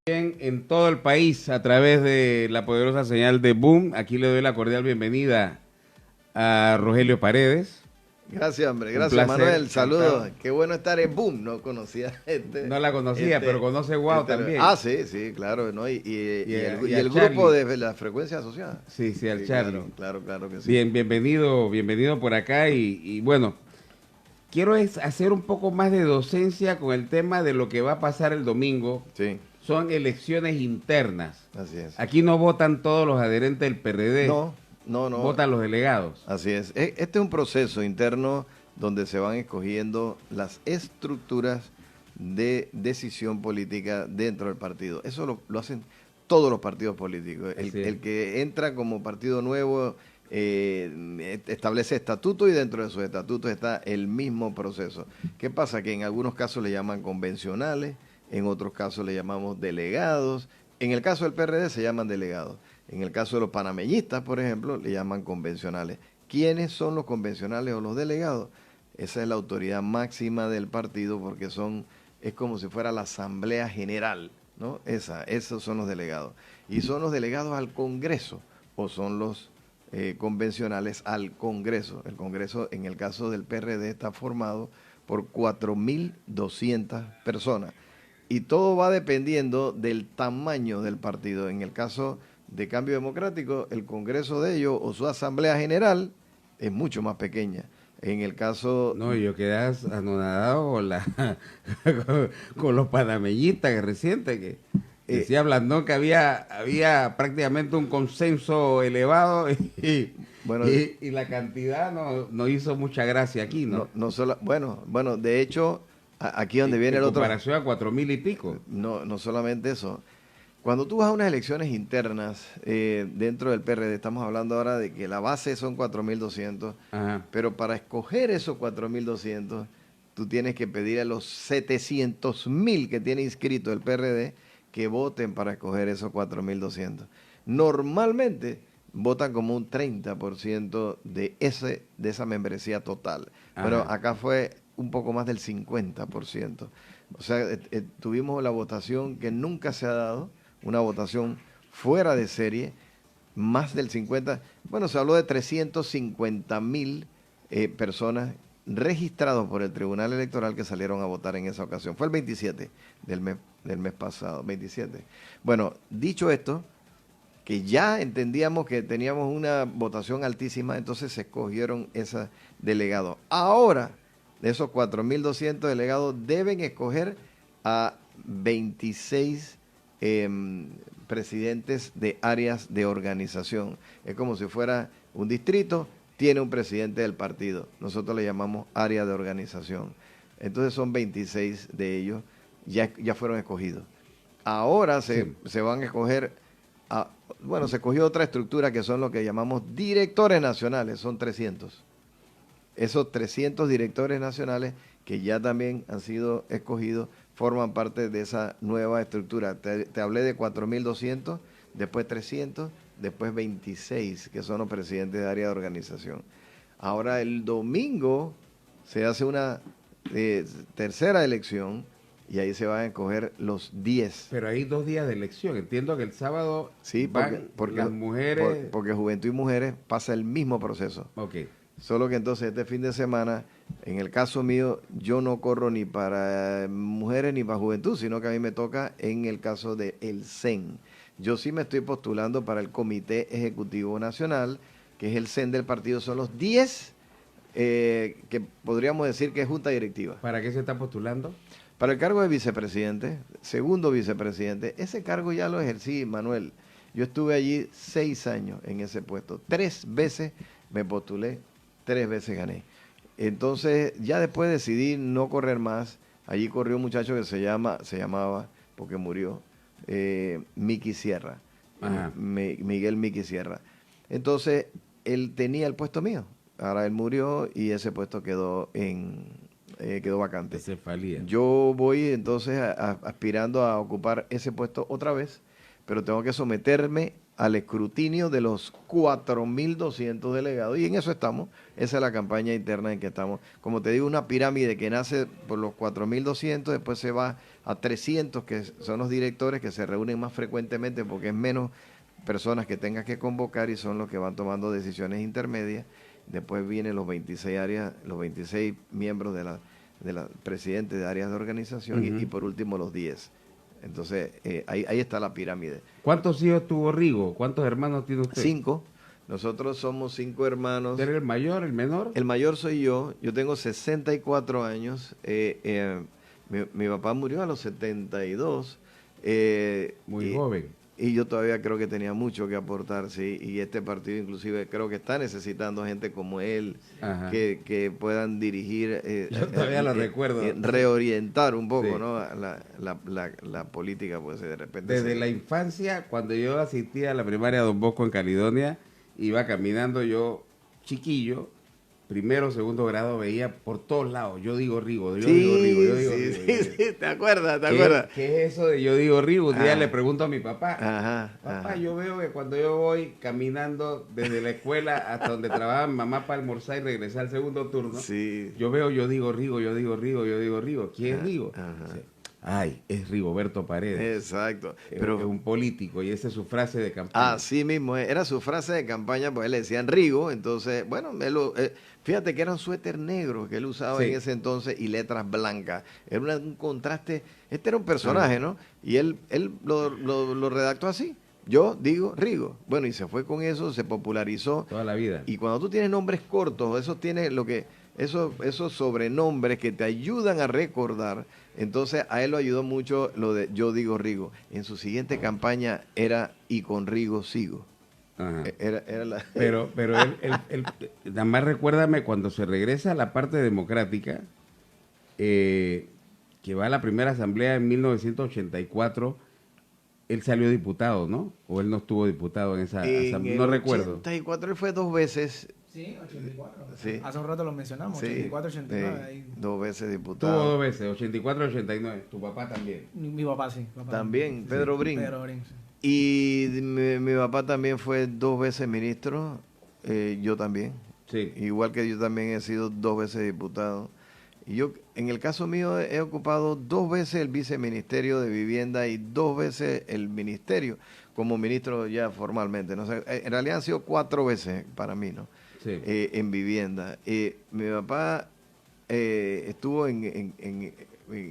En todo el país a través de la poderosa señal de Boom. Aquí le doy la cordial bienvenida a Rogelio Paredes. Gracias, hombre. Un Gracias, placer, Manuel. encantado. Saludos. Qué bueno estar en Boom. No conocía No la conocía, pero conoce Guau también. Sí, sí, claro. ¿No? Y Y a el grupo Charlie. de la frecuencia asociada. Sí, sí, al Sí, Charlie. claro, claro, claro que sí. Bien, bienvenido por acá. Y bueno, quiero hacer un poco más de docencia con el tema de lo que va a pasar el domingo. Sí, Son elecciones internas. así es. Aquí no votan todos los adherentes del PRD, No, no, no. votan los delegados. Así es. Este es un proceso interno donde se van escogiendo las estructuras de decisión política dentro del partido. Eso lo hacen todos los partidos políticos. Así es. El que entra como partido nuevo establece estatutos y dentro de sus estatutos está el mismo proceso. ¿Qué pasa? Que en algunos casos le llaman convencionales, en otros casos le llamamos delegados. En el caso del PRD se llaman delegados. En el caso de los panameñistas, por ejemplo, le llaman convencionales. ¿Quiénes son los convencionales o los delegados? Esa es la autoridad máxima del partido porque es como si fuera la asamblea general, ¿no? Esos son los delegados. Y son los delegados al Congreso o son los convencionales al Congreso. El Congreso, en el caso del PRD, está formado por 4.200 personas. Y todo va dependiendo del tamaño del partido. En el caso de Cambio Democrático, el Congreso de ellos o su Asamblea General es mucho más pequeña. En el caso... No, yo quedé anonadado con los panameñistas que reciente que decía Blandón que había prácticamente un consenso elevado bueno, y la cantidad no hizo mucha gracia aquí, ¿no? no solo, bueno, de hecho, aquí donde viene En el otro... comparación a 4.000 y pico. No solamente eso. Cuando tú vas a unas elecciones internas dentro del PRD, estamos hablando ahora de que la base son 4.200, Ajá. pero para escoger esos 4.200, tú tienes que pedir a los 700.000 que tiene inscrito el PRD que voten para escoger esos 4.200. Normalmente votan como un 30% de esa membresía total, pero Ajá. acá fue un poco más del 50%. O sea, tuvimos la votación que nunca se ha dado, una votación fuera de serie, más del 50, bueno, se habló de 350.000 personas registrados por el Tribunal Electoral que salieron a votar en esa ocasión. Fue el 27 del mes pasado, 27. Bueno, dicho esto, que ya entendíamos que teníamos una votación altísima, entonces se escogieron esos delegados. Ahora, de esos 4.200 delegados, deben escoger a 26 presidentes de áreas de organización. Es como si fuera un distrito, tiene un presidente del partido. Nosotros le llamamos área de organización. Entonces son 26 de ellos, ya fueron escogidos. Ahora se van a escoger, se escogió otra estructura que son lo que llamamos directores nacionales, son 300. Esos 300 directores nacionales que ya también han sido escogidos forman parte de esa nueva estructura. Te hablé de 4.200, después 300, después 26, que son los presidentes de área de organización. Ahora el domingo se hace una tercera elección y ahí se van a escoger los 10. Pero hay 2 días de elección. Entiendo que el sábado Sí, porque las mujeres... porque Juventud y Mujeres pasa el mismo proceso. Ok. Solo que entonces este fin de semana, en el caso mío, yo no corro ni para mujeres ni para juventud, sino que a mí me toca en el caso del CEN. Yo sí me estoy postulando para el Comité Ejecutivo Nacional, que es el CEN del partido. Son los 10 que podríamos decir que es junta directiva. ¿Para qué se está postulando? Para el cargo de vicepresidente, segundo vicepresidente, ese cargo ya lo ejercí, Manuel. Yo estuve allí 6 años en ese puesto. 3 veces me postulé, 3 veces gané. Entonces, ya después decidí no correr más. Allí corrió un muchacho que se llamaba, porque murió, Miki Sierra. Miguel Miki Sierra. Entonces, él tenía el puesto mío. Ahora él murió y ese puesto quedó vacante. Cefalía. Yo voy entonces aspirando a ocupar ese puesto otra vez, pero tengo que someterme al escrutinio de los 4.200 delegados, y en eso estamos. Esa es la campaña interna en que estamos. Como te digo, una pirámide que nace por los 4.200, después se va a 300, que son los directores que se reúnen más frecuentemente porque es menos personas que tengas que convocar y son los que van tomando decisiones intermedias. Después vienen los 26 áreas, los 26 miembros de la presidente de áreas de organización, y por último los 10. Entonces, ahí está la pirámide. ¿Cuántos hijos tuvo Rigo? ¿Cuántos hermanos tiene usted? 5. Nosotros somos 5 hermanos. ¿Usted era el mayor, el menor? El mayor soy yo. Yo tengo 64 años. Mi papá murió a los 72. Muy joven. Y yo todavía creo que tenía mucho que aportar, sí. Y este partido inclusive creo que está necesitando gente como él, que puedan dirigir, yo todavía lo recuerdo, reorientar un poco, sí, ¿no? La política, pues de repente. Desde la infancia, cuando yo asistía a la primaria Don Bosco en Caledonia, iba caminando yo, chiquillo, primero, segundo grado, veía por todos lados, yo digo Rigo, yo digo Rigo. Sí, ¿te acuerdas? ¿Qué es eso de yo digo Rigo? Un día le pregunto a mi papá, papá, yo veo que cuando yo voy caminando desde la escuela hasta donde trabajaba mi mamá para almorzar y regresar al segundo turno, yo veo yo digo Rigo, ¿quién es Rigo? Ay, es Rigoberto Paredes. Exacto. Pero es un político y esa es su frase de campaña. Así mismo, era su frase de campaña, pues él le decían Rigo, entonces, bueno, fíjate que era un suéter negro que él usaba en ese entonces y letras blancas. Era un contraste, este era un personaje, ¿no? Y él lo redactó así. Yo digo Rigo. Bueno, y se fue con eso, se popularizó. Toda la vida. Y cuando tú tienes nombres cortos, esos sobrenombres que te ayudan a recordar, entonces a él lo ayudó mucho lo de yo digo Rigo. En su siguiente campaña era y con Rigo sigo. Pero él, nada más recuérdame cuando se regresa a la parte democrática, que va a la primera asamblea en 1984, él salió diputado, ¿no? ¿O él no estuvo diputado en esa asamblea? No recuerdo. En 84 él fue 2 veces. Sí, 84. Sí. Hace un rato lo mencionamos, 84, 89. Ahí. 2 veces diputado. Tuvo 2 veces, 84 y 89. Tu papá también. Mi papá sí. También, Pedro Brin. Pedro Brin, sí. Y mi papá también fue 2 veces ministro, yo también. Sí. Igual que yo también he sido 2 veces diputado. Y yo, en el caso mío, he ocupado 2 veces el viceministerio de Vivienda y 2 veces el ministerio como ministro ya formalmente, ¿no? O sea, en realidad han sido 4 veces para mí, ¿no? Sí. En vivienda. Mi papá estuvo en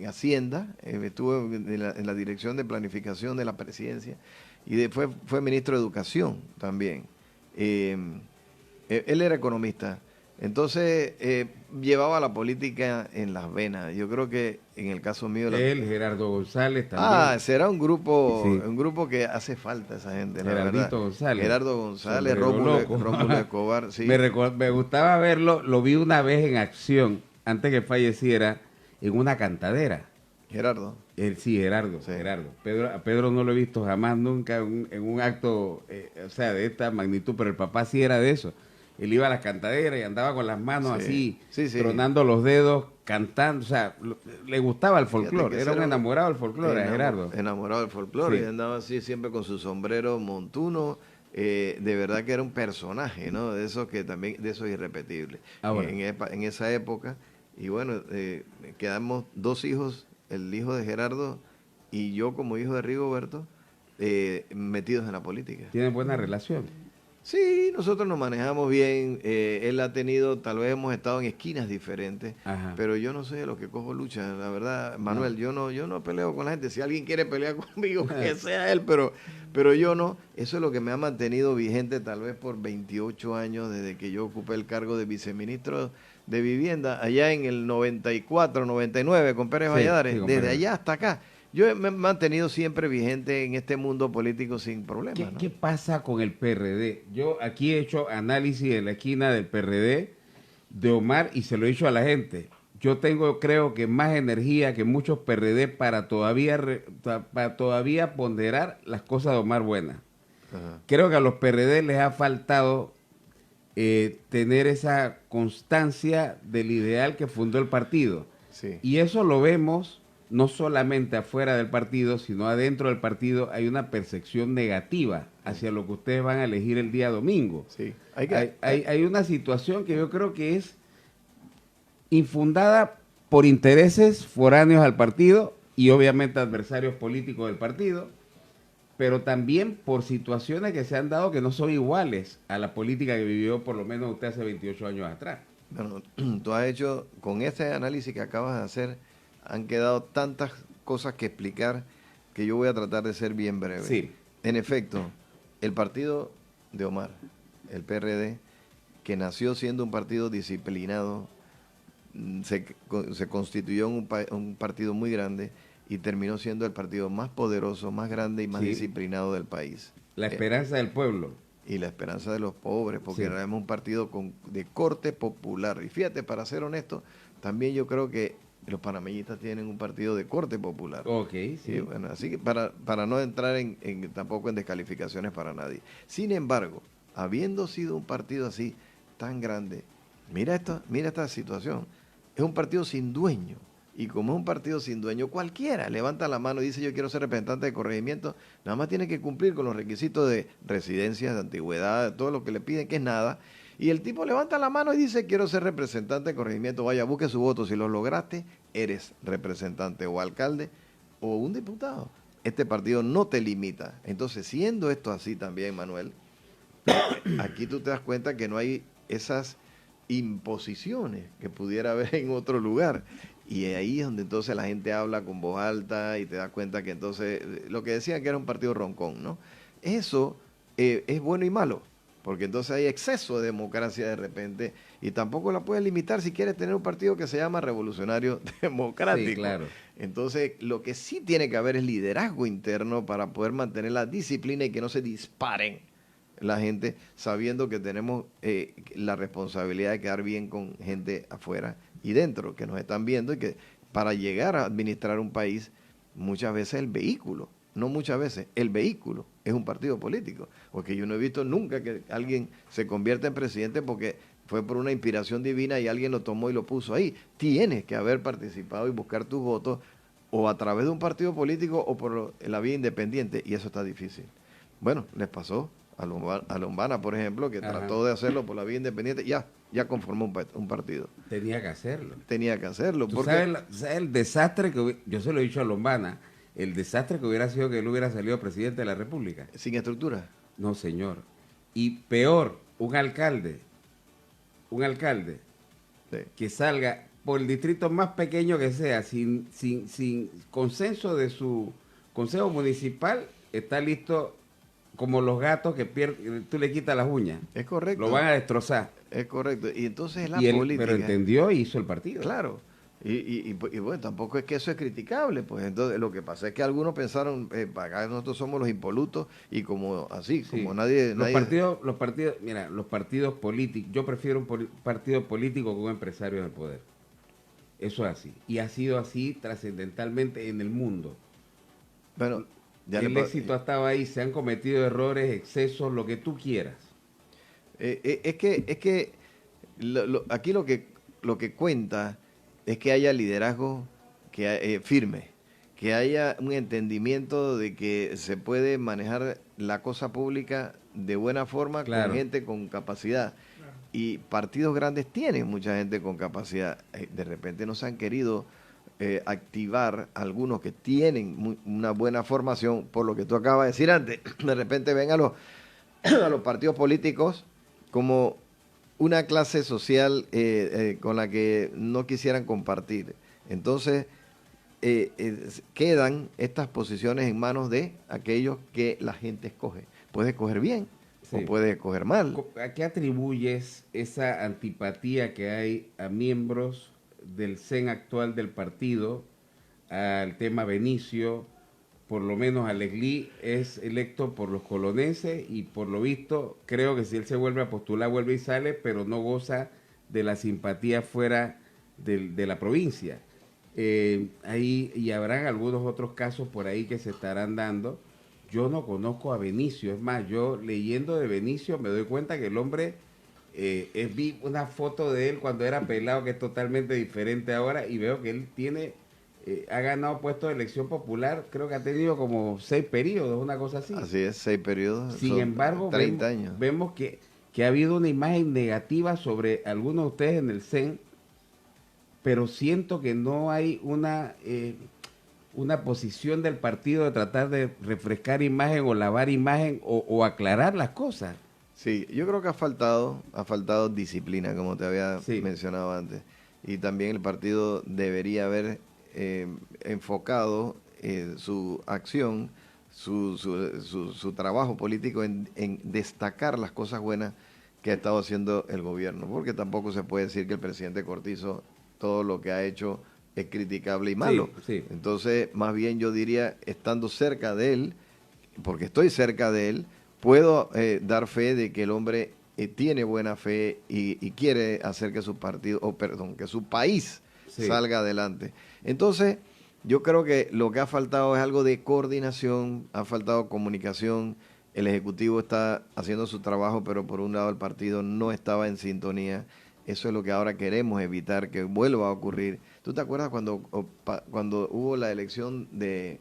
Hacienda, estuvo en la Dirección de Planificación de la Presidencia y fue ministro de Educación también. Él era economista, entonces llevaba la política en las venas. Yo creo que en el caso mío... Gerardo González también. Será un grupo que hace falta esa gente, la verdad. González. Gerardo González, Rómulo Escobar, sí. Me gustaba verlo, lo vi una vez en acción, antes que falleciera, en una cantadera. Gerardo. Gerardo. A Pedro no lo he visto jamás, nunca, en un acto, de esta magnitud, pero el papá sí era de eso. Él iba a las cantaderas y andaba con las manos así, tronando los dedos, cantando, le gustaba el folclore, era un enamorado del folclore, Gerardo. Enamorado del folclore, y andaba así siempre con su sombrero montuno, de verdad que era un personaje, ¿no? De eso irrepetible. En esa época, y bueno, quedamos 2 hijos, el hijo de Gerardo y yo como hijo de Rigoberto, metidos en la política. ¿Tienen buena relación? Sí, nosotros nos manejamos bien. Él ha tenido, tal vez hemos estado en esquinas diferentes, pero yo no soy de los que cojo lucha, la verdad, Manuel. No. Yo no peleo con la gente. Si alguien quiere pelear conmigo, que sea él, pero yo no. Eso es lo que me ha mantenido vigente tal vez por 28 años desde que yo ocupé el cargo de viceministro de Vivienda allá en el 94, 99 con Pérez Valladares. Desde allá hasta acá. Yo me he mantenido siempre vigente en este mundo político sin problemas. ¿Qué pasa con el PRD? Yo aquí he hecho análisis en la esquina del PRD de Omar y se lo he dicho a la gente. Yo creo que más energía que muchos PRD para todavía ponderar las cosas de Omar buenas. Creo que a los PRD les ha faltado tener esa constancia del ideal que fundó el partido. Sí. Y eso lo vemos no solamente afuera del partido, sino adentro del partido, hay una percepción negativa hacia lo que ustedes van a elegir el día domingo. Sí. Hay una situación que yo creo que es infundada por intereses foráneos al partido y obviamente adversarios políticos del partido, pero también por situaciones que se han dado que no son iguales a la política que vivió por lo menos usted hace 28 años atrás. Bueno, tú has hecho, con este análisis que acabas de hacer, han quedado tantas cosas que explicar que yo voy a tratar de ser bien breve. Sí. En efecto, el partido de Omar, el PRD, que nació siendo un partido disciplinado, se constituyó en un partido muy grande y terminó siendo el partido más poderoso, más grande y más disciplinado del país. La esperanza del pueblo. Y la esperanza de los pobres, porque era un partido de corte popular. Y fíjate, para ser honesto, también yo creo que los panameñistas tienen un partido de corte popular. Ok, sí. Y bueno, así que para no entrar tampoco en descalificaciones para nadie. Sin embargo, habiendo sido un partido así tan grande, mira esta situación. Es un partido sin dueño. Y como es un partido sin dueño, cualquiera levanta la mano y dice yo quiero ser representante de corregimiento, nada más tiene que cumplir con los requisitos de residencia, de antigüedad, todo lo que le piden, que es nada. Y el tipo levanta la mano y dice quiero ser representante de corregimiento, vaya, busque su voto, si lo lograste, eres representante o alcalde o un diputado. Este partido no te limita. Entonces, siendo esto así también, Manuel, aquí tú te das cuenta que no hay esas imposiciones que pudiera haber en otro lugar. Y ahí es donde entonces la gente habla con voz alta y te das cuenta que entonces, lo que decían que era un partido roncón, ¿no? Eso es bueno y malo, porque entonces hay exceso de democracia de repente y tampoco la puedes limitar si quieres tener un partido que se llama Revolucionario Democrático. Sí, claro. Entonces, lo que sí tiene que haber es liderazgo interno para poder mantener la disciplina y que no se disparen la gente, sabiendo que tenemos la responsabilidad de quedar bien con gente afuera y dentro, que nos están viendo y que para llegar a administrar un país, muchas veces el vehículo, no muchas veces, el vehículo es un partido político, porque yo no he visto nunca que alguien se convierta en presidente porque fue por una inspiración divina y alguien lo tomó y lo puso ahí. Tienes que haber participado y buscar tus votos o a través de un partido político o por la vía independiente, y eso está difícil. Bueno, les pasó a Lombana, por ejemplo, que trató de hacerlo por la vía independiente, ya conformó un partido. Tenía que hacerlo. Porque ¿Sabes el desastre que yo se lo he dicho a Lombana, el desastre que hubiera sido que él hubiera salido presidente de la República? ¿Sin estructura? No, señor. Y peor, un alcalde que salga por el distrito más pequeño que sea, sin consenso de su consejo municipal, está listo como los gatos que tú le quitas las uñas. Es correcto. Lo van a destrozar. Es correcto. Y entonces política. Pero entendió y hizo el partido. Claro. Y bueno, tampoco es que eso es criticable. Pues entonces lo que pasa es que algunos pensaron, acá nosotros somos los impolutos y como así, como nadie... Los partidos políticos, yo prefiero un partido político que un empresario en el poder. Eso es así. Y ha sido así trascendentalmente en el mundo. Bueno, el éxito ha estado ahí, se han cometido errores, excesos, lo que tú quieras. Es que aquí lo que cuenta es que haya liderazgo firme, que haya un entendimiento de que se puede manejar la cosa pública de buena forma con gente con capacidad. Y partidos grandes tienen mucha gente con capacidad. De repente no se han querido activar algunos que tienen una buena formación, por lo que tú acabas de decir antes. De repente ven a los partidos políticos como una clase social con la que no quisieran compartir. Entonces, quedan estas posiciones en manos de aquellos que la gente escoge. Puede escoger bien o puede escoger mal. ¿A qué atribuyes esa antipatía que hay a miembros del CEN actual del partido, al tema Benicio? Por lo menos Alegrí es electo por los colonenses y por lo visto creo que si él se vuelve a postular vuelve y sale, pero no goza de la simpatía fuera de la provincia. Ahí y habrán algunos otros casos por ahí que se estarán dando. Yo no conozco a Benicio, es más, yo leyendo de Benicio me doy cuenta que el hombre, vi una foto de él cuando era pelado que es totalmente diferente ahora y veo que él tiene ha ganado puestos de elección popular, creo que ha tenido como 6 periodos, una cosa así. Así es, 6 periodos. Sin embargo, 30 años. Vemos que ha habido una imagen negativa sobre algunos de ustedes en el CEN, pero siento que no hay una posición del partido de tratar de refrescar imagen o lavar imagen o aclarar las cosas. Sí, yo creo que ha faltado disciplina, como te había mencionado antes. Y también el partido debería haber enfocado su acción, su trabajo político en destacar las cosas buenas que ha estado haciendo el gobierno, porque tampoco se puede decir que el presidente Cortizo todo lo que ha hecho es criticable y malo. Sí. Entonces, más bien yo diría, estando cerca de él, porque estoy cerca de él, puedo dar fe de que el hombre tiene buena fe y quiere hacer que su partido, que su país salga adelante. Entonces, yo creo que lo que ha faltado es algo de coordinación, ha faltado comunicación. El Ejecutivo está haciendo su trabajo, pero por un lado el partido no estaba en sintonía. Eso es lo que ahora queremos evitar que vuelva a ocurrir. ¿Tú te acuerdas cuando hubo la elección de...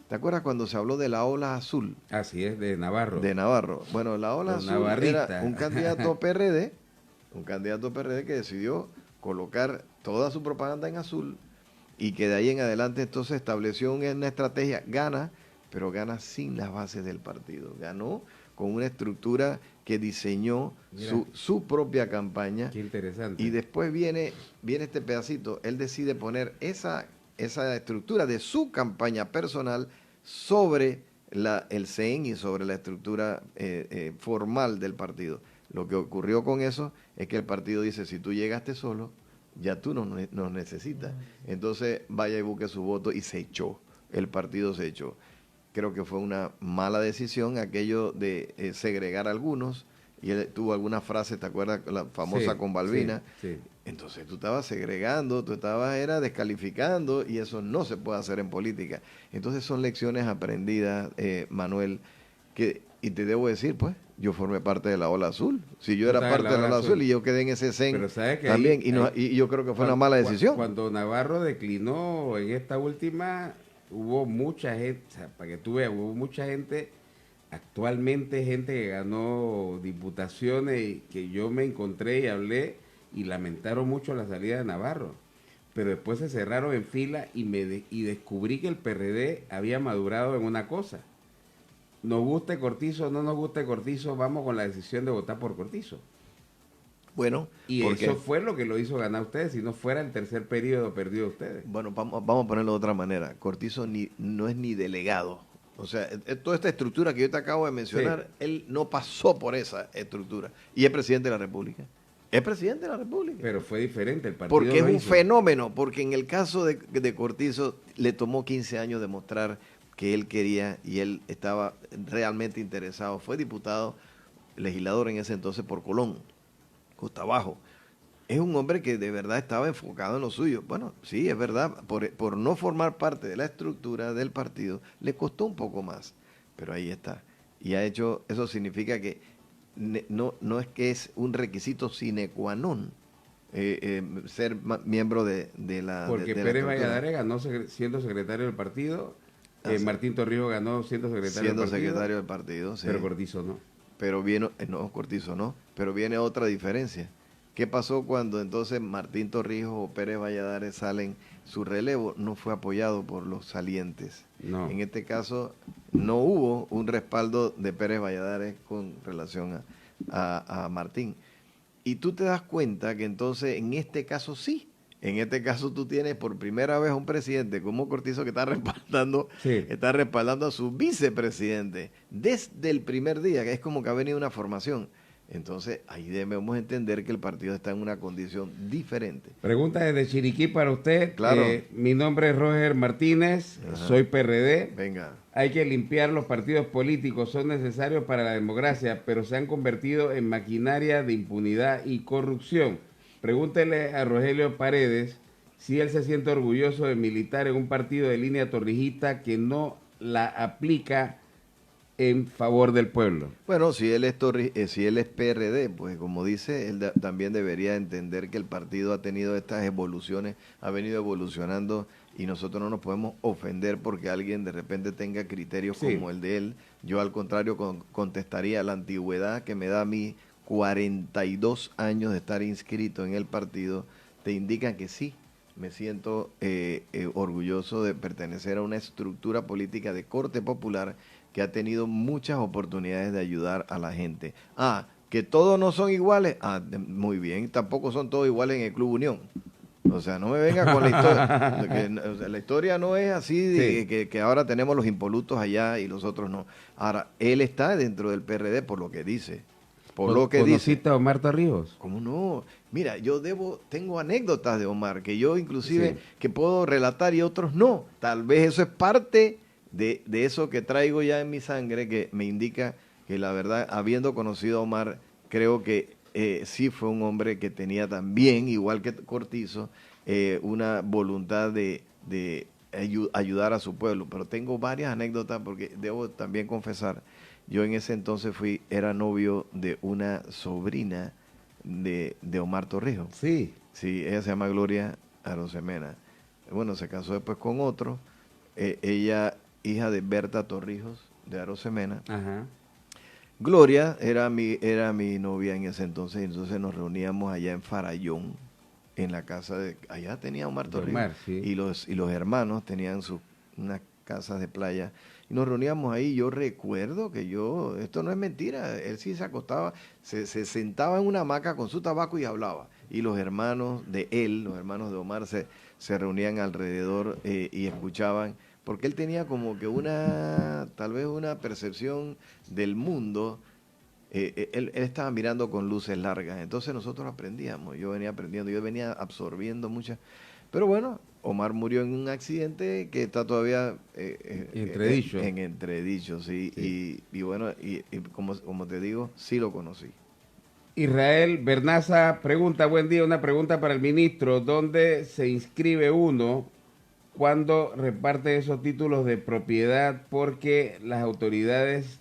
¿Te acuerdas cuando se habló de la ola azul? Así es, de Navarro. De Navarro. Bueno, la ola azul era un candidato PRD que decidió colocar toda su propaganda en azul y que de ahí en adelante entonces estableció una estrategia, gana, pero gana sin las bases del partido. Ganó con una estructura que diseñó su propia campaña. Qué interesante. Y después viene este pedacito, él decide poner esa estructura de su campaña personal sobre el CEN y sobre la estructura formal del partido. Lo que ocurrió con eso es que el partido dice, si tú llegaste solo, ya tú nos necesitas. Entonces vaya y busque su voto y se echó. El partido se echó. Creo que fue una mala decisión aquello de segregar a algunos. Y él tuvo alguna frase, ¿te acuerdas? La famosa con Balbina. Sí. Entonces tú estabas segregando, era descalificando, y eso no se puede hacer en política. Entonces son lecciones aprendidas, Manuel, y te debo decir, pues, yo formé parte de la ola azul. Si yo era parte de la ola azul y yo quedé en ese CEN también, y yo creo que fue una mala decisión. Cuando Navarro declinó en esta última, hubo mucha gente, o sea, para que tú veas, hubo mucha gente, actualmente gente que ganó diputaciones y que yo me encontré y hablé y lamentaron mucho la salida de Navarro, pero después se cerraron en fila y descubrí que el PRD había madurado en una cosa. Nos guste Cortizo o no nos guste Cortizo, vamos con la decisión de votar por Cortizo. Bueno, y eso fue lo que lo hizo ganar a ustedes, si no fuera el tercer periodo perdido ustedes. Bueno, vamos a ponerlo de otra manera. Cortizo no es ni delegado. O sea, toda esta estructura que yo te acabo de mencionar, él no pasó por esa estructura. Y es presidente de la República. Es presidente de la República. Pero fue diferente el partido. Porque es un fenómeno, porque en el caso de Cortizo le tomó 15 años demostrar que él quería y él estaba realmente interesado. Fue diputado, legislador en ese entonces por Colón, Costa Abajo. Es un hombre que de verdad estaba enfocado en lo suyo. Bueno, sí, es verdad, por no formar parte de la estructura del partido, le costó un poco más, pero ahí está. Y ha hecho, eso significa que no es que es un requisito sine qua non ser miembro de la porque de Pérez Valladares ganó siendo secretario del partido, Martín Torrijos ganó siendo secretario del partido, sí. Pero Cortizo no. Pero Cortizo no, pero viene otra diferencia. ¿Qué pasó cuando entonces Martín Torrijos o Pérez Valladares salen? Su relevo no fue apoyado por los salientes. No. En este caso no hubo un respaldo de Pérez Valladares con relación a Martín. Y tú te das cuenta que entonces en este caso sí. En este caso tú tienes por primera vez un presidente como Cortizo que está respaldando a su vicepresidente desde el primer día, que es como que ha venido una formación. Entonces, ahí debemos entender que el partido está en una condición diferente. Pregunta desde Chiriquí para usted. Claro. Mi nombre es Roger Martínez, soy PRD. Venga. Hay que limpiar los partidos políticos, son necesarios para la democracia, pero se han convertido en maquinaria de impunidad y corrupción. Pregúntele a Rogelio Paredes si él se siente orgulloso de militar en un partido de línea torrijista que no la aplica en favor del pueblo. Bueno, si él es PRD, pues como dice, él también debería entender que el partido ha tenido estas evoluciones, ha venido evolucionando y nosotros no nos podemos ofender porque alguien de repente tenga criterios como el de él. Yo al contrario contestaría la antigüedad que me da a mí 42 años de estar inscrito en el partido, te indican que sí, me siento orgulloso de pertenecer a una estructura política de corte popular que ha tenido muchas oportunidades de ayudar a la gente. Que todos no son iguales, muy bien, tampoco son todos iguales en el Club Unión. O sea, no me venga con la historia. O sea, la historia no es así de que ahora tenemos los impolutos allá y los otros no. Ahora, él está dentro del PRD por lo que dice. Por lo que dice. ¿Conociste a Omar Torrijos? ¿Cómo no? Mira, tengo anécdotas de Omar que yo inclusive que puedo relatar y otros no. Tal vez eso es parte de eso que traigo ya en mi sangre que me indica que la verdad, habiendo conocido a Omar, creo que sí fue un hombre que tenía también, igual que Cortizo, una voluntad de ayudar a su pueblo. Pero tengo varias anécdotas porque debo también confesar, yo en ese entonces era novio de una sobrina de Omar Torrijos. Sí. Sí, ella se llama Gloria Arosemena. Bueno, se casó después con otro. Ella, hija de Berta Torrijos, de Arosemena. Ajá. Gloria era mi novia en ese entonces nos reuníamos allá en Farallón, en la casa allá tenía Omar Torrijos, y los hermanos tenían unas casas de playa, y nos reuníamos ahí. Yo recuerdo que esto no es mentira, él sí se acostaba, se sentaba en una hamaca con su tabaco y hablaba, y los hermanos de él, los hermanos de Omar, se reunían alrededor y escuchaban, porque él tenía como que tal vez una percepción del mundo. Él estaba mirando con luces largas, entonces nosotros aprendíamos, yo venía aprendiendo, yo venía absorbiendo muchas, pero bueno, Omar murió en un accidente que está todavía en entredicho, sí. Y bueno, y como te digo, sí lo conocí. Israel Bernaza pregunta, buen día, una pregunta para el ministro, ¿dónde se inscribe uno cuando reparte esos títulos de propiedad? Porque las autoridades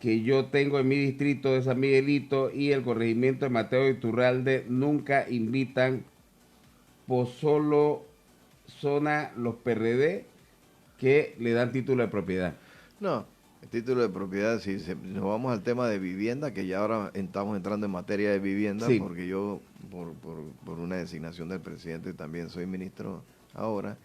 que yo tengo en mi distrito de San Miguelito y el corregimiento de Mateo Iturralde nunca invitan, por solo zona los PRD que le dan título de propiedad. No, el título de propiedad, si nos vamos al tema de vivienda, que ya ahora estamos entrando en materia de vivienda, porque yo por una designación del presidente también soy ministro ahora,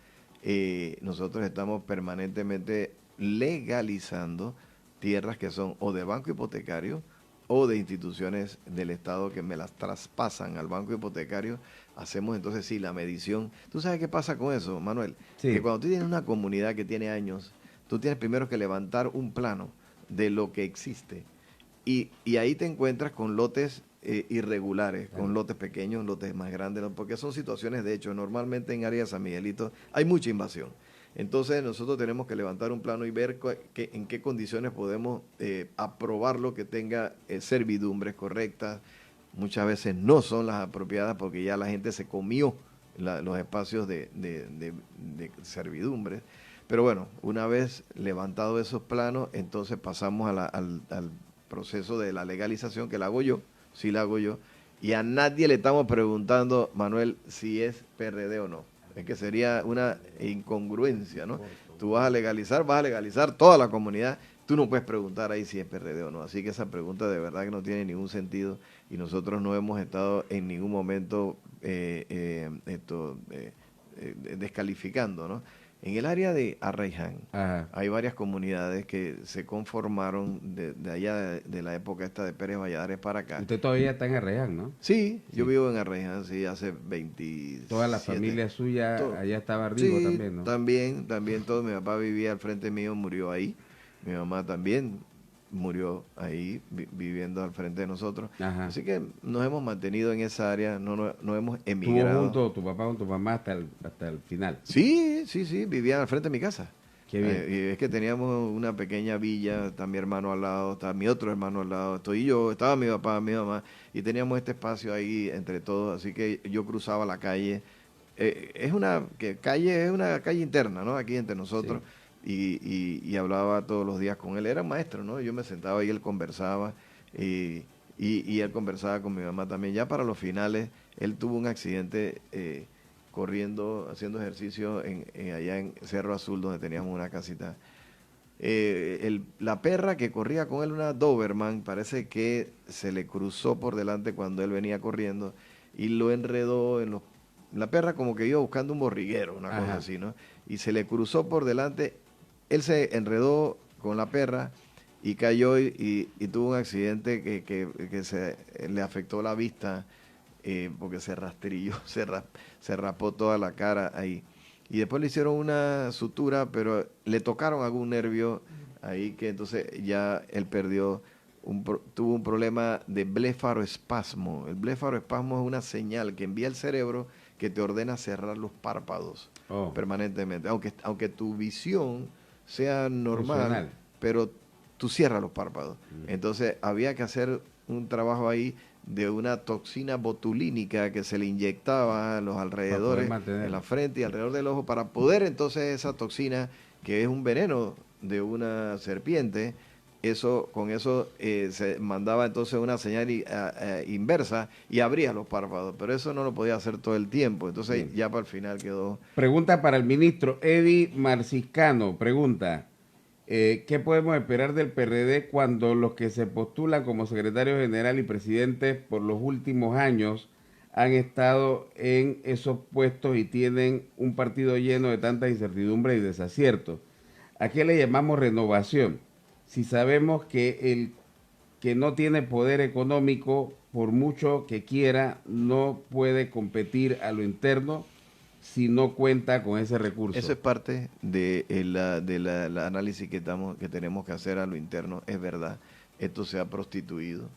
nosotros estamos permanentemente legalizando tierras que son o de banco hipotecario o de instituciones del Estado que me las traspasan al banco hipotecario. Hacemos entonces sí la medición. ¿Tú sabes qué pasa con eso, Manuel? Que cuando tú tienes una comunidad que tiene años, tú tienes primero que levantar un plano de lo que existe y ahí te encuentras con lotes irregulares, con lotes pequeños, lotes más grandes, porque son situaciones, de hecho, normalmente en área de San Miguelito hay mucha invasión. Entonces nosotros tenemos que levantar un plano y ver en qué condiciones podemos aprobarlo, que tenga servidumbres correctas. Muchas veces no son las apropiadas porque ya la gente se comió los espacios de servidumbres. Pero bueno, una vez levantados esos planos, entonces pasamos al proceso de la legalización, que la hago yo, sí la hago yo, y a nadie le estamos preguntando, Manuel, si es PRD o no. Es que sería una incongruencia, ¿no? Tú vas a legalizar toda la comunidad, tú no puedes preguntar ahí si es PRD o no. Así que esa pregunta de verdad que no tiene ningún sentido y nosotros no hemos estado en ningún momento descalificando, ¿no? En el área de Arraiján hay varias comunidades que se conformaron de allá de la época esta de Pérez Valladares para acá. Usted todavía está en Arraiján, ¿no? Sí, yo vivo en Arraiján, sí, hace 27. Toda la familia suya allá estaba arriba también, ¿no? También todo. Mi papá vivía al frente mío, murió ahí. Mi mamá también murió ahí, viviendo al frente de nosotros. Así que nos hemos mantenido en esa área, no hemos emigrado. ¿Estuvo junto tu papá con tu mamá hasta el final? Sí, vivían al frente de mi casa. Qué bien. Y es que teníamos una pequeña villa, está mi hermano al lado, está mi otro hermano al lado, estoy yo, estaba mi papá, mi mamá, y teníamos este espacio ahí entre todos, así que yo cruzaba la calle. Es una calle interna, ¿no? Aquí entre nosotros. Sí. Y hablaba todos los días con él. Era maestro, ¿no? Yo me sentaba y él conversaba y él conversaba con mi mamá también. Ya para los finales, él tuvo un accidente corriendo, haciendo ejercicio allá en Cerro Azul, donde teníamos una casita. La perra que corría con él, una Doberman, parece que se le cruzó por delante cuando él venía corriendo y lo enredó en los... La perra como que iba buscando un borriguero, una cosa así, ¿no? Y se le cruzó por delante, él se enredó con la perra y cayó y tuvo un accidente que le afectó la vista porque se rastrilló, se rapó toda la cara ahí. Y después le hicieron una sutura, pero le tocaron algún nervio ahí que entonces ya él tuvo un problema de blefaroespasmo. El blefaroespasmo es una señal que envía el cerebro que te ordena cerrar los párpados permanentemente. Aunque tu visión sea normal, funcional, pero tú cierras los párpados. Entonces había que hacer un trabajo ahí de una toxina botulínica que se le inyectaba a los alrededores, en la frente y alrededor del ojo, para poder entonces esa toxina, que es un veneno de una serpiente, con eso se mandaba entonces una señal inversa y abría los párpados, pero eso no lo podía hacer todo el tiempo, entonces ya para el final quedó... Pregunta para el ministro Eddie Marciscano, pregunta... ¿qué podemos esperar del PRD cuando los que se postulan como secretario general y presidente por los últimos años han estado en esos puestos y tienen un partido lleno de tanta incertidumbre y desaciertos? ¿A qué le llamamos renovación? Si sabemos que el que no tiene poder económico, por mucho que quiera, no puede competir a lo interno si no cuenta con ese recurso. Eso es parte de la análisis que tenemos que hacer a lo interno. Es verdad, esto se ha prostituido.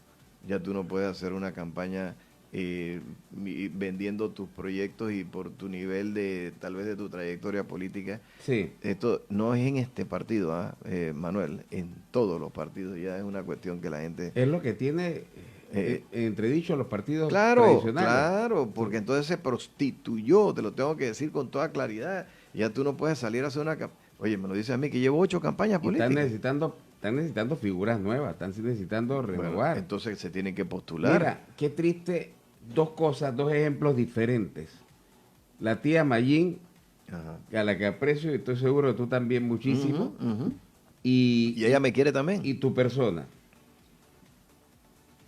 Ya tú no puedes hacer una campaña vendiendo tus proyectos y por tu nivel tal vez de tu trayectoria política. Sí. Esto no es en este partido, Manuel, en todos los partidos. Ya es una cuestión que la gente... Es lo que tiene... entredicho los partidos tradicionales. Claro, porque entonces se prostituyó, te lo tengo que decir con toda claridad. Ya tú no puedes salir a hacer una... Oye, me lo dice a mí que llevo 8 campañas políticas. Están necesitando figuras nuevas, están necesitando renovar. Bueno, entonces se tienen que postular. Mira, qué triste, dos ejemplos diferentes. La tía Mayín, a la que aprecio y estoy seguro que tú también muchísimo. Y ella me quiere también. Y tu persona.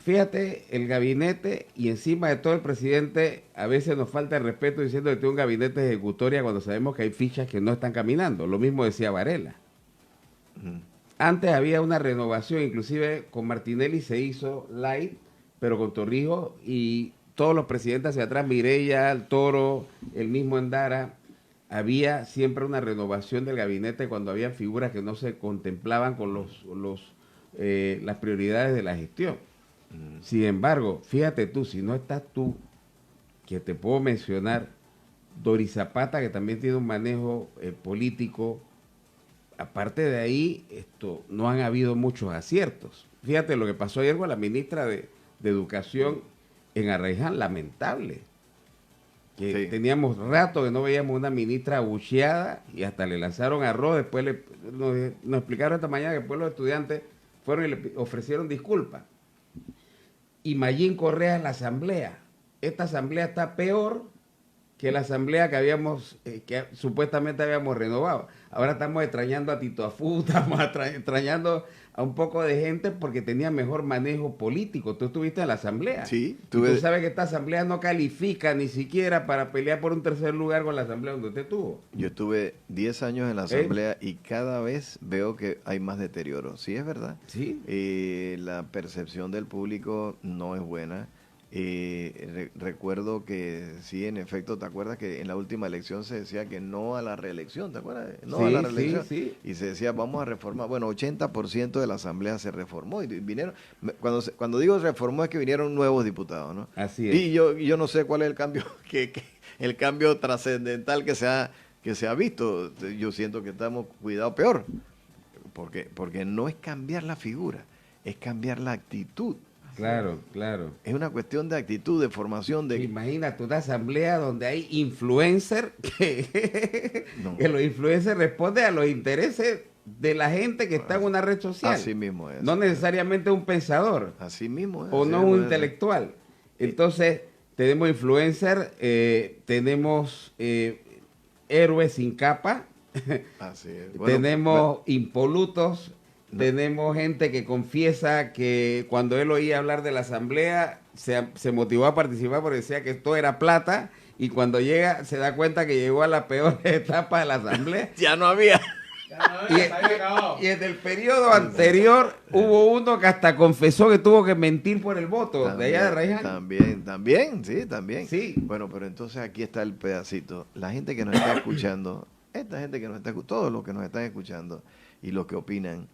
Fíjate, el gabinete y encima de todo el presidente, a veces nos falta el respeto diciendo que tiene un gabinete de ejecutoria cuando sabemos que hay fichas que no están caminando. Lo mismo decía Varela. Antes había una renovación, inclusive con Martinelli se hizo light, pero con Torrijos y todos los presidentes hacia atrás, Mireya, el Toro, el mismo Endara, había siempre una renovación del gabinete cuando había figuras que no se contemplaban con las prioridades de la gestión. Sin embargo, fíjate tú, si no estás tú, que te puedo mencionar, Doris Zapata, que también tiene un manejo político, aparte de ahí, no han habido muchos aciertos. Fíjate lo que pasó ayer con la ministra de Educación en Arraiján, lamentable. Que teníamos rato que no veíamos una ministra abucheada y hasta le lanzaron arroz, después nos explicaron esta mañana que después los estudiantes fueron y le ofrecieron disculpas. Y Mayín Correa en la asamblea. Esta asamblea está peor que la asamblea que supuestamente habíamos renovado. Ahora estamos extrañando a Tito Afú, estamos extrañando a un poco de gente porque tenía mejor manejo político. Tú estuviste en la asamblea. Sí. Tú sabes que esta asamblea no califica ni siquiera para pelear por un tercer lugar con la asamblea donde usted estuvo. Yo estuve 10 años en la asamblea y cada vez veo que hay más deterioro. Sí, es verdad. Sí. La percepción del público no es buena. Recuerdo que sí, en efecto, ¿te acuerdas que en la última elección se decía que no a la reelección? ¿Te acuerdas? No a la reelección. Sí. Y se decía, vamos a reformar. Bueno, 80% de la asamblea se reformó. Y vinieron, cuando digo reformó es que vinieron nuevos diputados, ¿no? Así es. Y yo no sé cuál es el cambio, el cambio trascendental que se ha visto. Yo siento que estamos cuidados peor. Porque no es cambiar la figura, es cambiar la actitud. Claro. Es una cuestión de actitud, de formación. Imagínate una asamblea donde hay influencers que los influencers responden a los intereses de la gente que está en una red social. Así mismo es. No necesariamente un pensador. Así mismo es. O no un intelectual. Entonces, tenemos influencer, tenemos héroes sin capa, Así es. Bueno, tenemos impolutos, tenemos gente que confiesa que cuando él oía hablar de la asamblea se motivó a participar porque decía que esto era plata, y cuando llega se da cuenta que llegó a la peor etapa de la asamblea. ya no había. Y en el periodo anterior hubo uno que hasta confesó que tuvo que mentir por el voto También, de allá de Raiján. También. Sí. Bueno, pero entonces aquí está el pedacito. La gente que nos está escuchando, esta gente que nos está escuchando, todos los que nos están escuchando y los que opinan,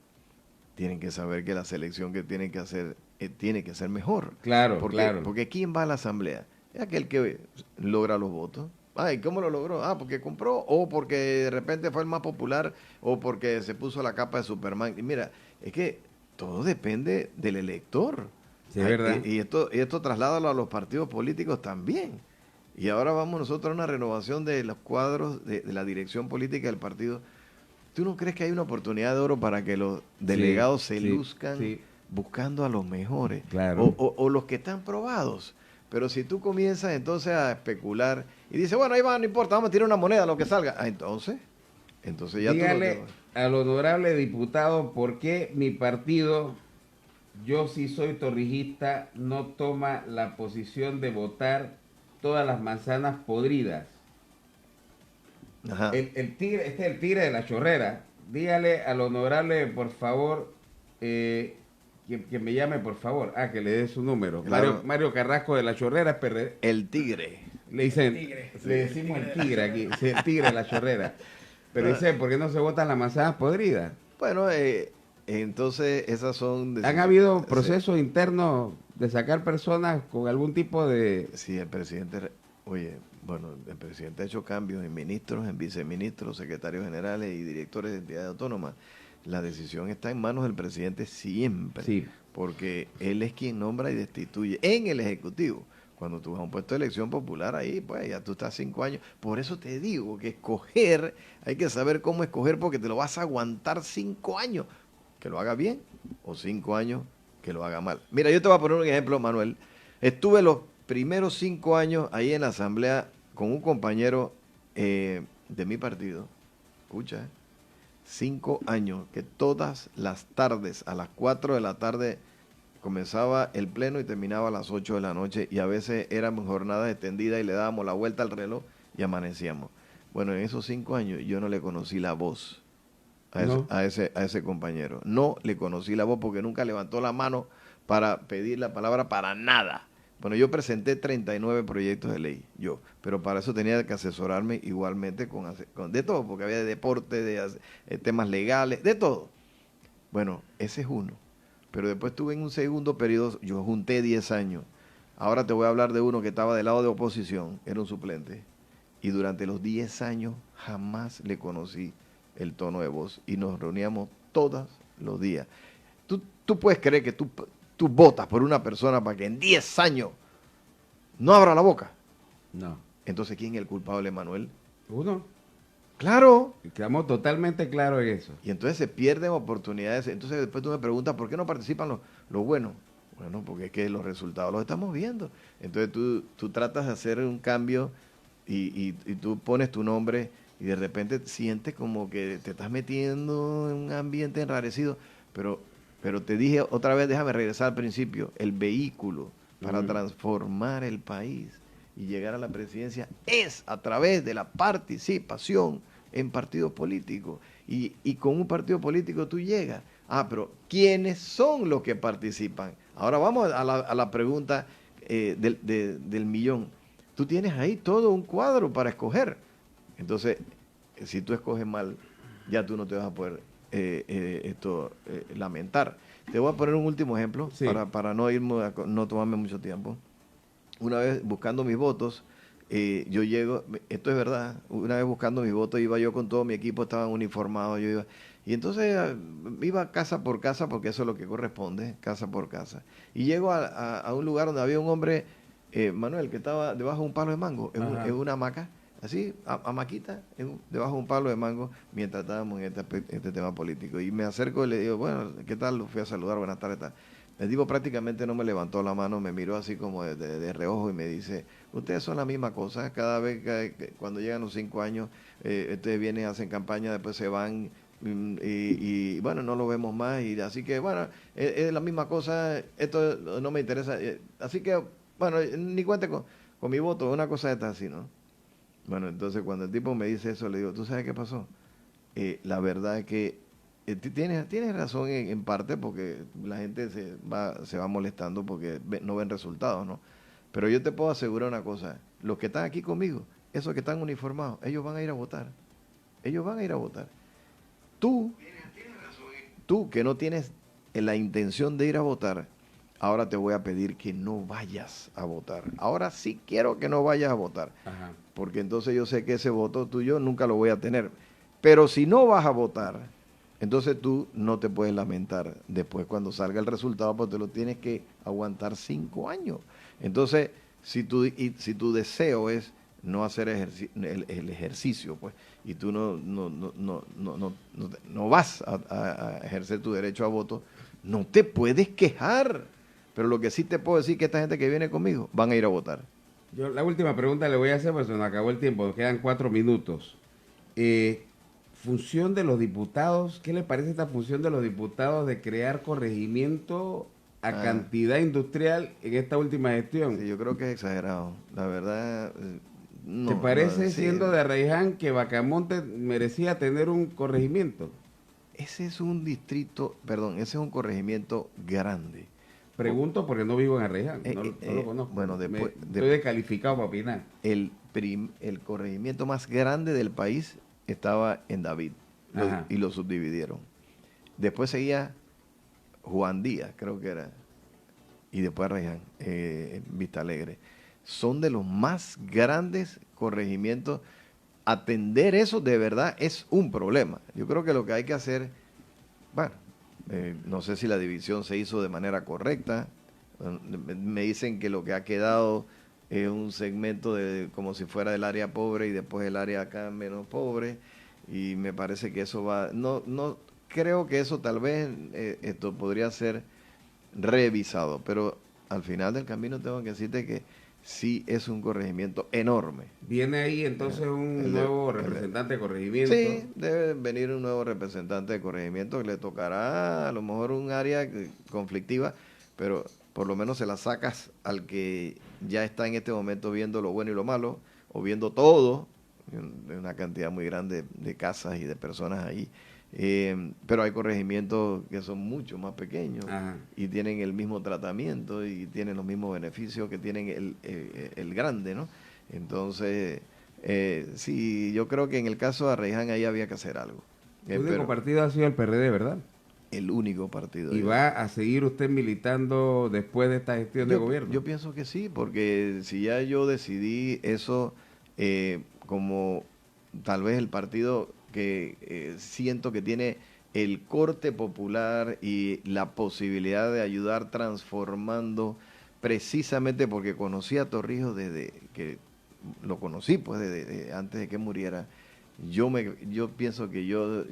tienen que saber que la selección que tienen que hacer tiene que ser mejor. Claro, Porque ¿quién va a la asamblea? Es aquel que logra los votos. Ay, ¿cómo lo logró? Ah, porque compró, o porque de repente fue el más popular, o porque se puso la capa de Superman. Y mira, es que todo depende del elector. Sí, es verdad. Y esto trasládalo a los partidos políticos también. Y ahora vamos nosotros a una renovación de los cuadros de la dirección política del partido. ¿Tú no crees que hay una oportunidad de oro para que los delegados se luzcan buscando a los mejores? Claro. O los que están probados. Pero si tú comienzas entonces a especular y dices, bueno, ahí va, no importa, vamos a tirar una moneda, lo que salga. Ah, entonces ya dígale tú al honorable diputado por qué mi partido, yo sí soy torrijista, no toma la posición de votar todas las manzanas podridas. Ajá. El tigre, este es el tigre de la chorrera. Dígale al honorable, por favor, que me llame, por favor. Ah, que le dé su número. Claro. Mario Carrasco de la Chorrera es PRD. El tigre. Le dicen, le decimos el tigre aquí, sí, el tigre de la Chorrera. Pero dice, ¿por qué no se votan las manzanas podridas? Bueno, entonces esas son... ¿Han habido procesos internos de sacar personas con algún tipo de...? Sí, el presidente, el presidente ha hecho cambios en ministros, en viceministros, secretarios generales y directores de entidades autónomas. La decisión está en manos del presidente siempre, Sí. porque él es quien nombra y destituye en el Ejecutivo. Cuando tú vas a un puesto de elección popular, ahí pues ya tú estás 5 años. Por eso te digo que escoger, hay que saber cómo escoger porque te lo vas a aguantar 5 años. Que lo haga bien o 5 años que lo haga mal. Mira, yo te voy a poner un ejemplo, Manuel. Estuve los primeros 5 años ahí en la asamblea con un compañero de mi partido. Escucha, 5 años que todas las tardes, a las 4 de la tarde, comenzaba el pleno y terminaba a las 8 de la noche, y a veces éramos jornadas extendidas y le dábamos la vuelta al reloj y amanecíamos. Bueno, en esos 5 años yo no le conocí la voz a ese compañero. No le conocí la voz porque nunca levantó la mano para pedir la palabra para nada. Bueno, yo presenté 39 proyectos de ley, pero para eso tenía que asesorarme igualmente con de todo, porque había de deporte, de temas legales, de todo. Bueno, ese es uno. Pero después tuve en un segundo periodo, yo junté 10 años. Ahora te voy a hablar de uno que estaba del lado de oposición, era un suplente. Y durante los 10 años jamás le conocí el tono de voz. Y nos reuníamos todos los días. ¿Tú puedes creer que tú votas por una persona para que en 10 años no abra la boca? No. Entonces, ¿quién es el culpable, Manuel? Uno. Claro. Quedamos totalmente claros en eso. Y entonces se pierden oportunidades. Entonces después tú me preguntas, ¿por qué no participan los buenos? Bueno, porque es que los resultados los estamos viendo. Entonces tú tratas de hacer un cambio y tú pones tu nombre y de repente sientes como que te estás metiendo en un ambiente enrarecido. Pero te dije otra vez, déjame regresar al principio, el vehículo para transformar el país y llegar a la presidencia es a través de la participación en partidos políticos. Y con un partido político tú llegas. Pero ¿quiénes son los que participan? Ahora vamos a la pregunta del millón. Tú tienes ahí todo un cuadro para escoger. Entonces, si tú escoges mal, ya tú no te vas a poder lamentar. Te voy a poner un último ejemplo para no tomarme mucho tiempo. Una vez buscando mis votos, yo llego, esto es verdad, una vez buscando mis votos, iba yo con todo mi equipo, estaban uniformados, yo iba, y entonces iba casa por casa, porque eso es lo que corresponde, casa por casa. Y llego a un lugar donde había un hombre, Manuel, que estaba debajo de un palo de mango, en una hamaca, así, hamaquita, debajo de un palo de mango, mientras estábamos en este tema político. Y me acerco y le digo, bueno, ¿qué tal? Lo fui a saludar, buenas tardes, tal. El tipo prácticamente no me levantó la mano, me miró así como de reojo y me dice, ustedes son la misma cosa, cada vez cuando llegan los 5 años, ustedes vienen, hacen campaña, después se van y bueno, no lo vemos más, y así que bueno, es la misma cosa, esto no me interesa, así que bueno, ni cuente con mi voto, una cosa está así, ¿no? Bueno, entonces cuando el tipo me dice eso, le digo, ¿tú sabes qué pasó? La verdad es que tienes razón en parte, porque la gente se va molestando porque no ven resultados, ¿no? Pero yo te puedo asegurar una cosa, los que están aquí conmigo, esos que están uniformados, ellos van a ir a votar. Ellos van a ir a votar. Tú que no tienes la intención de ir a votar, ahora te voy a pedir que no vayas a votar. Ahora sí quiero que no vayas a votar. Ajá. Porque entonces yo sé que ese voto tuyo nunca lo voy a tener. Pero si no vas a votar, entonces tú no te puedes lamentar después cuando salga el resultado, porque te lo tienes que aguantar 5 años. Entonces, si tu deseo es no hacer el ejercicio, pues, y tú no vas a ejercer tu derecho a voto, no te puedes quejar. Pero lo que sí te puedo decir es que esta gente que viene conmigo van a ir a votar. Yo la última pregunta le voy a hacer, pues se nos acabó el tiempo, nos quedan 4 minutos. Función de los diputados, ¿qué le parece esta función de los diputados de crear corregimiento a cantidad industrial en esta última gestión? Sí, yo creo que es exagerado, la verdad. No, ¿te parece, sí, siendo de Arraiján, que Bacamonte merecía tener un corregimiento? Ese es un ese es un corregimiento grande. Pregunto porque no vivo en Arraiján, no lo conozco. Bueno, estoy descalificado para opinar. El corregimiento más grande del país estaba en David y lo subdividieron. Después seguía Juan Díaz, creo que era, y después Arraiján, Vista Alegre. Son de los más grandes corregimientos. Atender eso de verdad es un problema. Yo creo que lo que hay que hacer, bueno, no sé si la división se hizo de manera correcta. Me dicen que lo que ha quedado es un segmento como si fuera del área pobre y después el área acá menos pobre, y me parece que eso no creo que eso tal vez esto podría ser revisado, pero al final del camino tengo que decirte que sí es un corregimiento enorme. ¿Viene ahí entonces un nuevo representante de corregimiento? Sí, debe venir un nuevo representante de corregimiento que le tocará a lo mejor un área conflictiva, pero por lo menos se la sacas al que ya está en este momento viendo lo bueno y lo malo, o viendo todo, una cantidad muy grande de casas y de personas ahí. Pero hay corregimientos que son mucho más pequeños. Ajá. Y tienen el mismo tratamiento y tienen los mismos beneficios que tienen el grande, ¿no? Entonces, sí, yo creo que en el caso de Arraiján ahí había que hacer algo. El único partido ha sido el PRD, ¿verdad? El único partido. ¿Y va a seguir usted militando después de esta gestión de gobierno? Yo pienso que sí, porque si ya yo decidí eso, como tal vez el partido que siento que tiene el corte popular y la posibilidad de ayudar transformando, precisamente porque conocí a Torrijos desde que lo conocí, pues desde antes de que muriera. Yo pienso que yo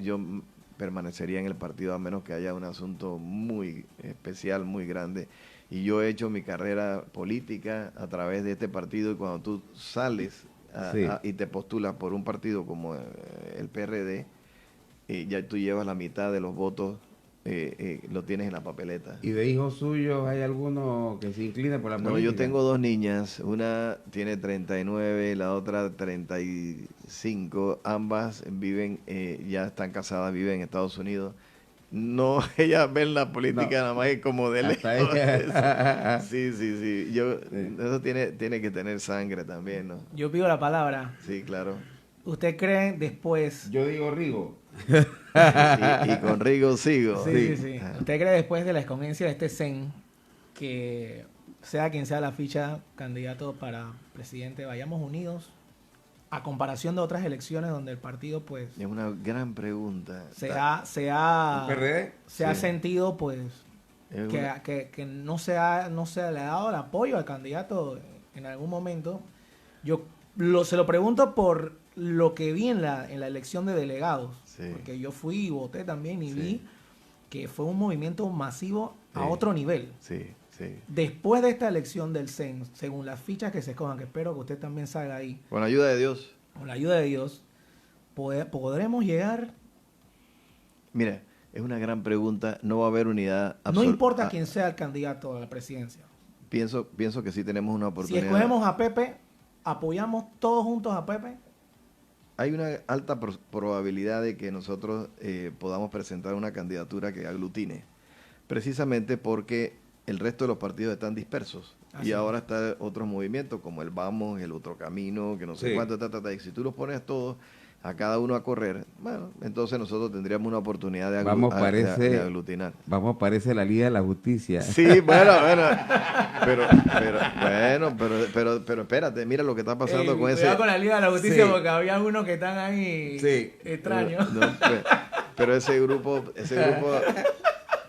permanecería en el partido a menos que haya un asunto muy especial, muy grande. Y yo he hecho mi carrera política a través de este partido, y cuando tú sales y te postulas por un partido como el PRD, ya tú llevas la mitad de los votos, lo tienes en la papeleta. ¿Y de hijos suyos hay alguno que se incline por la política? No, yo tengo 2 niñas, una tiene 39, la otra 35, ambas viven, ya están casadas, viven en Estados Unidos. No, ellas ven la política nada más como de lejos. Sí. Eso tiene que tener sangre también, ¿no? Yo pido la palabra. Sí, claro. ¿Usted cree después? Yo digo Rigo. y con Rigo sigo. Sí. ¿Usted cree después de la escogencia de este CEN que sea quien sea la ficha candidato para presidente, vayamos unidos? A comparación de otras elecciones donde el partido, pues... Es una gran pregunta. Se ha sentido, pues, que no se le ha dado el apoyo al candidato en algún momento. Yo se lo pregunto por lo que vi en la elección de delegados. Sí. Porque yo fui y voté también y vi que fue un movimiento masivo a otro nivel. Sí, sí. Después de esta elección del CEN, según las fichas que se escojan, que espero que usted también salga ahí. Con la ayuda de Dios. Con la ayuda de Dios, ¿podremos llegar? Mira, es una gran pregunta. No va a haber unidad absoluta. No importa quién sea el candidato a la presidencia. Pienso que sí tenemos una oportunidad. Si escogemos a Pepe, ¿apoyamos todos juntos a Pepe? Hay una alta probabilidad de que nosotros podamos presentar una candidatura que aglutine, precisamente porque el resto de los partidos están dispersos. Y ahora está otros movimientos como el Vamos, el Otro Camino, que no sé cuánto, y si tú los pones todos a cada uno a correr, bueno, entonces nosotros tendríamos una oportunidad de aglutinar. Vamos, parece la Liga de la Justicia. Sí, bueno, pero espérate, mira lo que está pasando con ese... Cuidado con la Liga de la Justicia porque había algunos que están ahí extraños. Pero ese grupo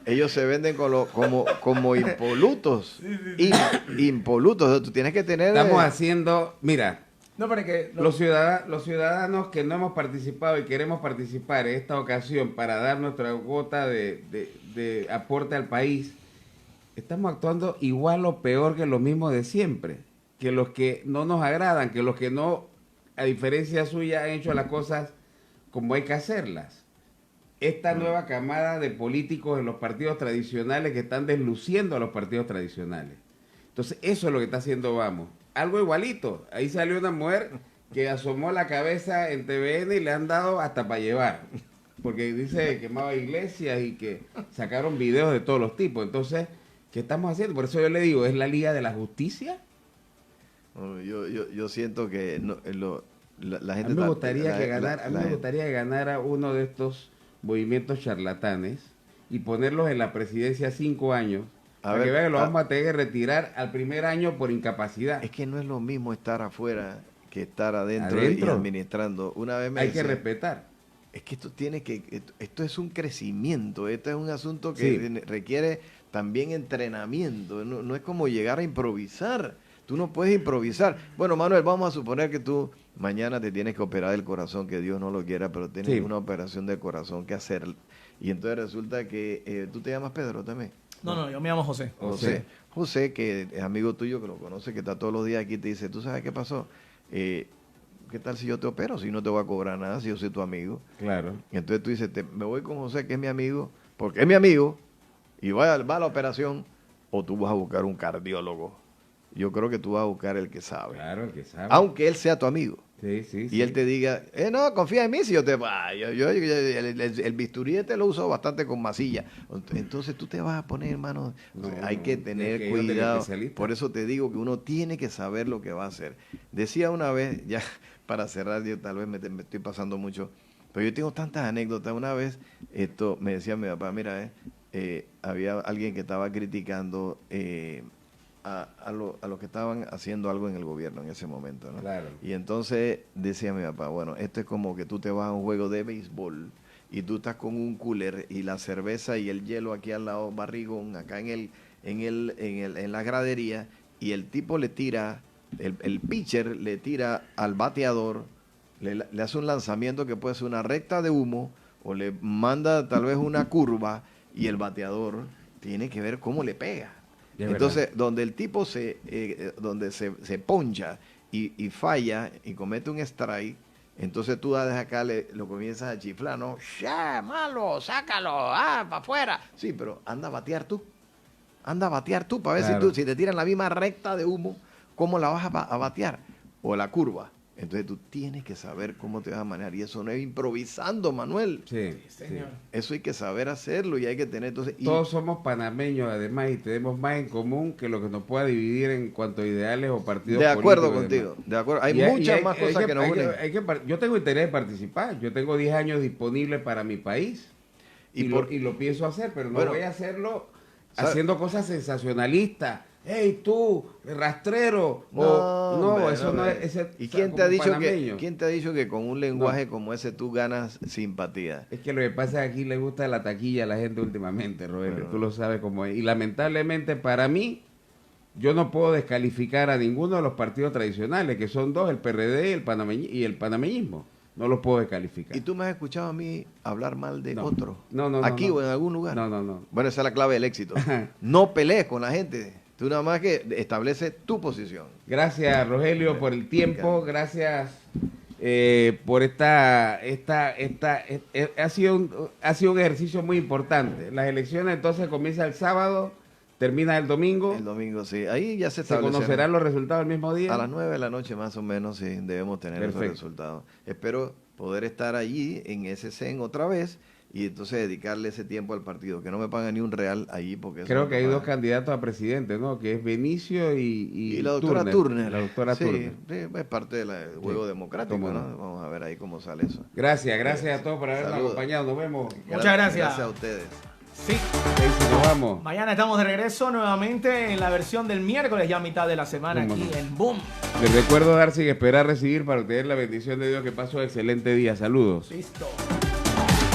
ellos se venden como impolutos. Impolutos. Tú tienes que tener... Estamos haciendo... Mira... No, pero que los ciudadanos que no hemos participado y queremos participar en esta ocasión para dar nuestra cuota de aporte al país, estamos actuando igual o peor que lo mismo de siempre, que los que no nos agradan, que los que no, a diferencia suya, han hecho las cosas como hay que hacerlas. Esta nueva camada de políticos en los partidos tradicionales que están desluciendo a los partidos tradicionales. Entonces, eso es lo que está haciendo Vamos. Algo igualito. Ahí salió una mujer que asomó la cabeza en TVN y le han dado hasta para llevar. Porque dice que quemaba iglesias y que sacaron videos de todos los tipos. Entonces, ¿qué estamos haciendo? Por eso yo le digo, ¿es la Liga de la Justicia? Yo siento que la gente... A mí me gustaría que ganara uno de estos movimientos charlatanes y ponerlos en la presidencia 5 años. Para que vean que lo vamos a tener que retirar al primer año por incapacidad. Es que no es lo mismo estar afuera que estar adentro y administrando. Una vez hay que respetar. Es que esto es un crecimiento, esto es un asunto que requiere también entrenamiento. No es como llegar a improvisar. Tú no puedes improvisar. Bueno, Manuel, vamos a suponer que tú mañana te tienes que operar el corazón, que Dios no lo quiera, pero tienes una operación del corazón que hacer. Y entonces resulta que tú te llamas Pedro también. No, yo me llamo José. José, que es amigo tuyo, que lo conoce, que está todos los días aquí, te dice, ¿tú sabes qué pasó? ¿Qué tal si yo te opero? Si no te voy a cobrar nada, si yo soy tu amigo. Claro. Entonces tú dices, me voy con José, que es mi amigo, porque es mi amigo, y va a la operación, o tú vas a buscar un cardiólogo. Yo creo que tú vas a buscar el que sabe. Claro, el que sabe. Aunque él sea tu amigo. Sí. Él te diga, no, confía en mí si yo te... el bisturí te lo uso bastante con masilla. Entonces tú te vas a poner, hermano, hay que tener cuidado. Por eso te digo que uno tiene que saber lo que va a hacer. Decía una vez, ya para cerrar, yo tal vez me estoy pasando mucho, pero yo tengo tantas anécdotas. Una vez me decía mi papá, mira, había alguien que estaba criticando... a los que estaban haciendo algo en el gobierno en ese momento, ¿no? Claro. Y entonces decía mi papá, bueno, esto es como que tú te vas a un juego de béisbol y tú estás con un cooler y la cerveza y el hielo aquí al lado, barrigón, acá en la gradería, y el tipo le tira, el pitcher le tira al bateador, le hace un lanzamiento que puede ser una recta de humo o le manda tal vez una curva, y el bateador tiene que ver cómo le pega. Entonces, donde el tipo se poncha y falla y comete un strike, entonces tú desde acá lo comienzas a chiflar, ¿no? ¡Ya, malo! ¡Sácalo! ¡Ah, para afuera! Sí, pero anda a batear tú. Anda a batear tú para ver si te tiran la misma recta de humo, ¿cómo la vas a batear? O la curva. Entonces tú tienes que saber cómo te vas a manejar. Y eso no es improvisando, Manuel. Sí, señor. Eso hay que saber hacerlo y hay que tener... Todos somos panameños, además, y tenemos más en común que lo que nos pueda dividir en cuanto a ideales o partidos políticos. De acuerdo contigo, de acuerdo. Hay muchas más cosas que nos unen. Yo tengo interés en participar. Yo tengo 10 años disponibles para mi país. Y lo pienso hacer, pero no voy a hacerlo haciendo cosas sensacionalistas. ¡Hey, tú, rastrero! Eso no es... ¿Y quién te ha dicho que con un lenguaje como ese tú ganas simpatía? Es que lo que pasa es que aquí le gusta la taquilla a la gente últimamente, Rogelio. Tú lo sabes cómo es. Y lamentablemente para mí, yo no puedo descalificar a ninguno de los partidos tradicionales, que son dos, el PRD y el panameñismo. no los puedo descalificar. ¿Y tú me has escuchado a mí hablar mal de otro? No. ¿Aquí o en algún lugar? No. Bueno, esa es la clave del éxito. No pelees con la gente. Tú nada más que establece tu posición. Gracias, Rogelio, por el tiempo. Gracias por ha sido un ejercicio muy importante. Las elecciones entonces comienzan el sábado, termina el domingo. El domingo, sí. Ahí ya se conocerán los resultados el mismo día. A las 9 de la noche más o menos, sí, debemos tener esos resultados. Espero poder estar allí en ese CEN otra vez y entonces dedicarle ese tiempo al partido, que no me pagan ni un real allí. Porque creo que hay dos candidatos a presidente, ¿no? Que es Benicio y la doctora Turner. La doctora Turner. Sí, es parte del juego democrático, ¿no? Vamos a ver ahí cómo sale eso. Gracias a todos por habernos acompañado. Nos vemos. Muchas gracias. Gracias a ustedes. Sí. Nos vamos. Mañana estamos de regreso nuevamente en la versión del miércoles, ya a mitad de la semana aquí en Boom. Les recuerdo dar sin esperar recibir para obtener la bendición de Dios. Que pasó excelente día. Saludos. Listo.